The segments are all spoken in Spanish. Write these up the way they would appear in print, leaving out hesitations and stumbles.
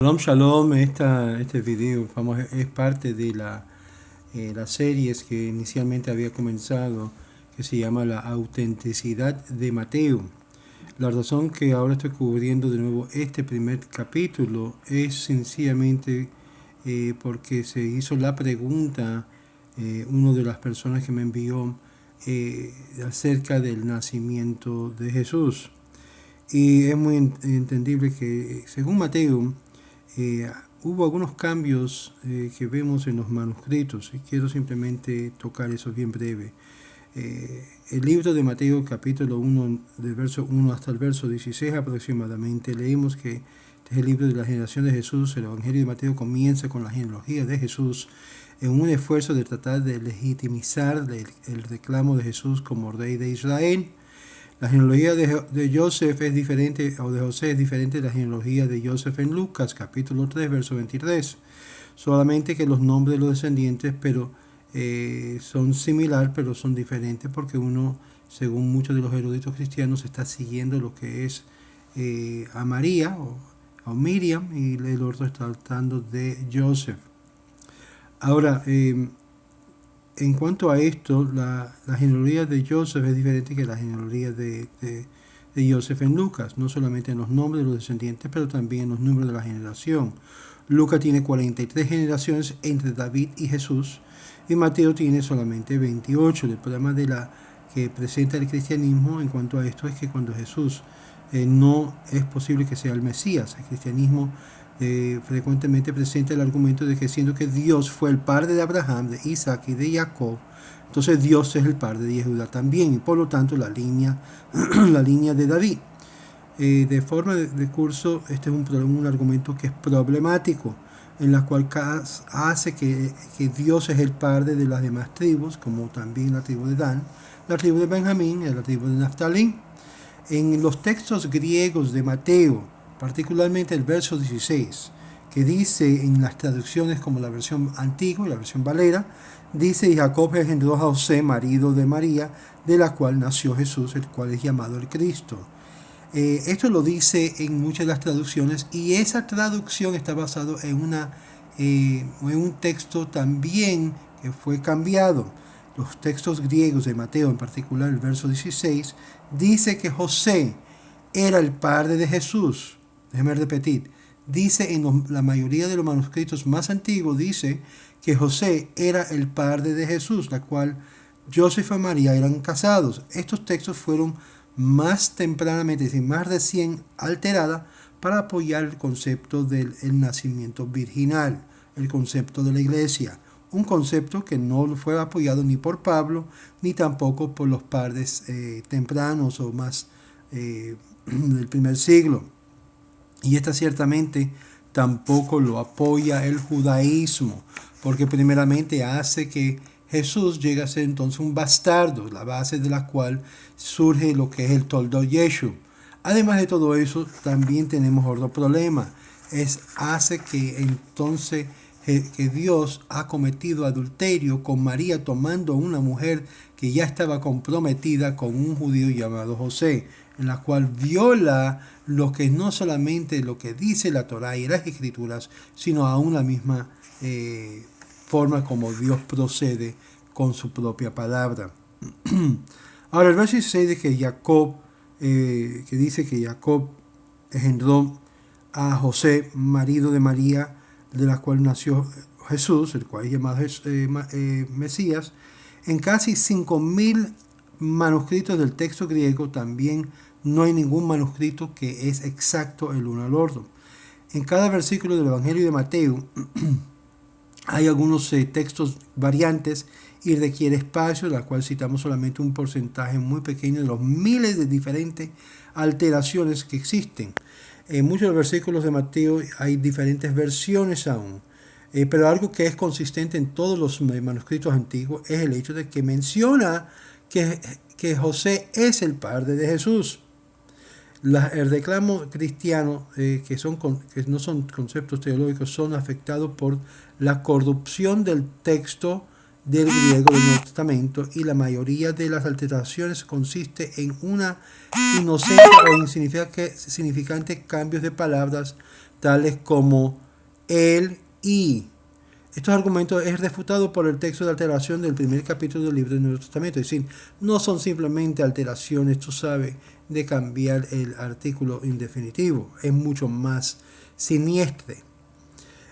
Shalom, shalom, este video es parte de las series que inicialmente había comenzado, que se llama La autenticidad de Mateo. La razón que ahora estoy cubriendo de nuevo este primer capítulo es sencillamente porque se hizo la pregunta, una de las personas que me envió, acerca del nacimiento de Jesús. Y es muy entendible que, según Mateo, eh, hubo algunos cambios que vemos en los manuscritos y quiero simplemente tocar eso bien breve. El libro de Mateo capítulo 1, del verso 1 hasta el verso 16 aproximadamente, leemos que este es el libro de la generación de Jesús. El Evangelio de Mateo comienza con la genealogía de Jesús en un esfuerzo de tratar de legitimizar el reclamo de Jesús como rey de Israel. La genealogía de Joseph es diferente, o de José es diferente de la genealogía de Joseph en Lucas, capítulo 3, verso 23. Solamente que los nombres de los descendientes son similar, pero son diferentes porque uno, según muchos de los eruditos cristianos, está siguiendo lo que es a María o a Miriam, y el otro está tratando de Joseph. Ahora, en cuanto a esto, la genealogía de Joseph es diferente que la genealogía de Joseph en Lucas, no solamente en los nombres de los descendientes, pero también en los números de la generación. Lucas tiene 43 generaciones entre David y Jesús, y Mateo tiene solamente 28. El problema que presenta el cristianismo en cuanto a esto es que cuando Jesús no es posible que sea el Mesías. El cristianismo frecuentemente presenta el argumento de que siendo que Dios fue el padre de Abraham, de Isaac y de Jacob, entonces Dios es el padre de Judá también, y por lo tanto la línea de David. De forma de curso, este es un argumento que es problemático, en la cual hace que Dios es el padre de las demás tribus, como también la tribu de Dan, la tribu de Benjamín y la tribu de Naftalí. En los textos griegos de Mateo, particularmente el verso 16, que dice en las traducciones como la versión antigua y la versión Valera, dice: y Jacob engendró a José, marido de María, de la cual nació Jesús, el cual es llamado el Cristo. Esto lo dice en muchas de las traducciones, y esa traducción está basada en un texto también que fue cambiado. Los textos griegos de Mateo, en particular el verso 16, dice que José era el padre de Jesús. Déjeme repetir. Dice la mayoría de los manuscritos más antiguos, dice que José era el padre de Jesús, la cual Joseph y María eran casados. Estos textos fueron más tempranamente, es decir, más recién alterada para apoyar el concepto del nacimiento virginal, el concepto de la iglesia. Un concepto que no fue apoyado ni por Pablo, ni tampoco por los padres tempranos o más del primer siglo. Y esta ciertamente tampoco lo apoya el judaísmo, porque primeramente hace que Jesús llegue a ser entonces un bastardo, la base de la cual surge lo que es el Toldo Yeshu. Además de todo eso, también tenemos otro problema. Hace que entonces que Dios ha cometido adulterio con María, tomando una mujer que ya estaba comprometida con un judío llamado José, en la cual viola lo que no solamente lo que dice la Torá y las Escrituras, sino aún la misma forma como Dios procede con su propia palabra. Ahora el verso 16 de que Jacob, que dice que Jacob engendró a José, marido de María, de la cual nació Jesús, el cual es llamado Mesías. En casi 5000 manuscritos del texto griego también no hay ningún manuscrito que es exacto el uno al otro. En cada versículo del Evangelio de Mateo hay algunos textos variantes y requiere espacio, la cual citamos solamente un porcentaje muy pequeño de los miles de diferentes alteraciones que existen. En muchos de los versículos de Mateo hay diferentes versiones aún, pero algo que es consistente en todos los manuscritos antiguos es el hecho de que menciona que José es el padre de Jesús. El reclamo cristiano, que no son conceptos teológicos, son afectados por la corrupción del texto del griego del Nuevo Testamento, y la mayoría de las alteraciones consiste en una inocente o insignificante cambios de palabras tales como él y. Estos argumentos es refutado por el texto de alteración del primer capítulo del libro del Nuevo Testamento. Es decir, no son simplemente alteraciones, tú sabes, de cambiar el artículo indefinitivo. Es mucho más siniestre.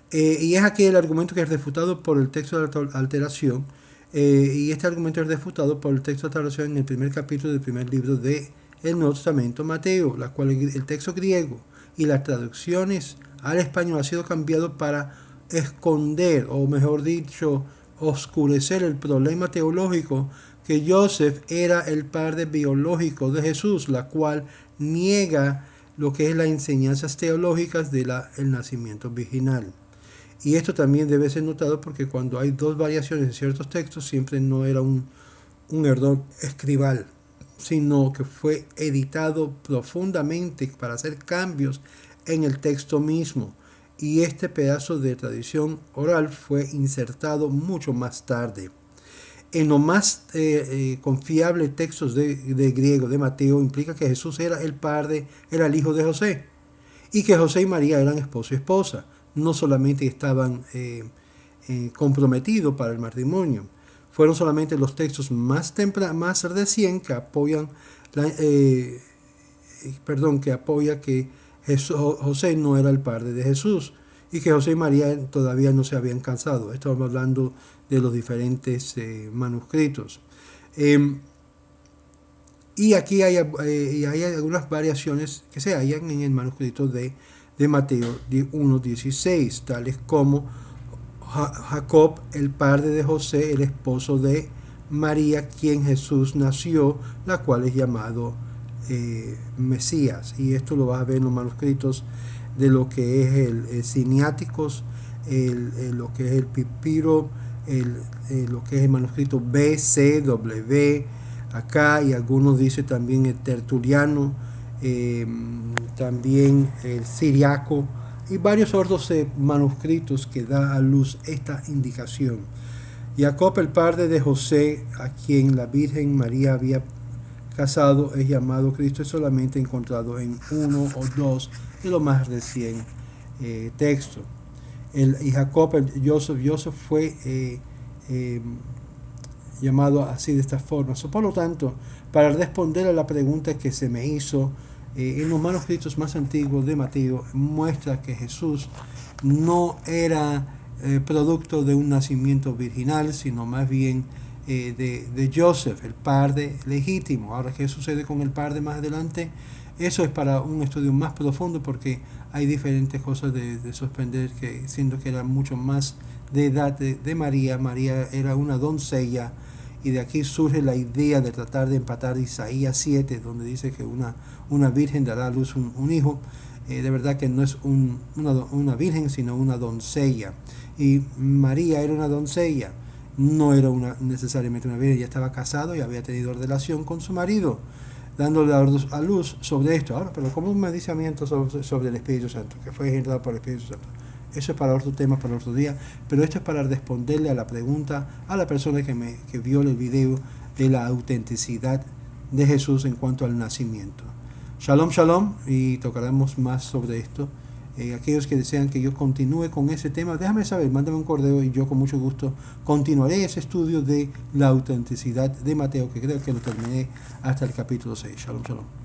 Y es aquí el argumento que es refutado por el texto de alteración. Y este argumento es refutado por el texto de alteración en el primer capítulo del primer libro del Nuevo Testamento, Mateo, la cual el texto griego y las traducciones al español ha sido cambiado para esconder, o mejor dicho, oscurecer el problema teológico que Joseph era el padre biológico de Jesús, la cual niega lo que es las enseñanzas teológicas del nacimiento virginal. Y esto también debe ser notado porque cuando hay dos variaciones en ciertos textos, siempre no era un error escribal, sino que fue editado profundamente para hacer cambios en el texto mismo. Y este pedazo de tradición oral fue insertado mucho más tarde. En los más confiables textos de griego de Mateo implica que Jesús era el hijo de José, y que José y María eran esposo y esposa. No solamente estaban comprometidos para el matrimonio. Fueron solamente los textos más recién que apoyan que José no era el padre de Jesús y que José y María todavía no se habían casado. Estamos hablando de los diferentes manuscritos. Y aquí hay algunas variaciones que se hallan en el manuscrito de Mateo 1:16, tales como Jacob, el padre de José, el esposo de María, quien Jesús nació, la cual es llamado Mesías. Y esto lo vas a ver en los manuscritos de lo que es el Siniáticos, lo que es el Pipiro, lo que es el manuscrito BCW, acá, y algunos dicen también el Tertuliano, también el Siriaco, y varios otros manuscritos que da a luz esta indicación. Jacob, el padre de José, a quien la Virgen María había casado, es llamado Cristo, es solamente encontrado en uno o dos de los más recientes textos. Y Jacob, Joseph fue llamado así de esta forma. Por lo tanto, para responder a la pregunta que se me hizo, en los manuscritos más antiguos de Mateo muestra que Jesús no era producto de un nacimiento virginal, sino más bien de Joseph, el padre legítimo. Ahora, ¿qué sucede con el padre más adelante? Eso es para un estudio más profundo, porque hay diferentes cosas de sorprender, que siendo que era mucho más de edad de María. María era una doncella, y de aquí surge la idea de tratar de empatar Isaías 7, donde dice que una virgen dará a luz un hijo. De verdad que no es una virgen, sino una doncella. Y María era una doncella, no era necesariamente una virgen. Ella estaba casada y había tenido relación con su marido, dándole a luz sobre esto. Ahora, pero como un medicamento sobre el Espíritu Santo, que fue generado por el Espíritu Santo. Eso es para otro tema, para otro día, pero esto es para responderle a la pregunta a la persona que vio el video de la autenticidad de Jesús en cuanto al nacimiento. Shalom, shalom, y tocaremos más sobre esto. Aquellos que desean que yo continúe con ese tema, déjame saber, mándame un correo y yo con mucho gusto continuaré ese estudio de la autenticidad de Mateo, que creo que lo terminé hasta el capítulo 6. Shalom, shalom.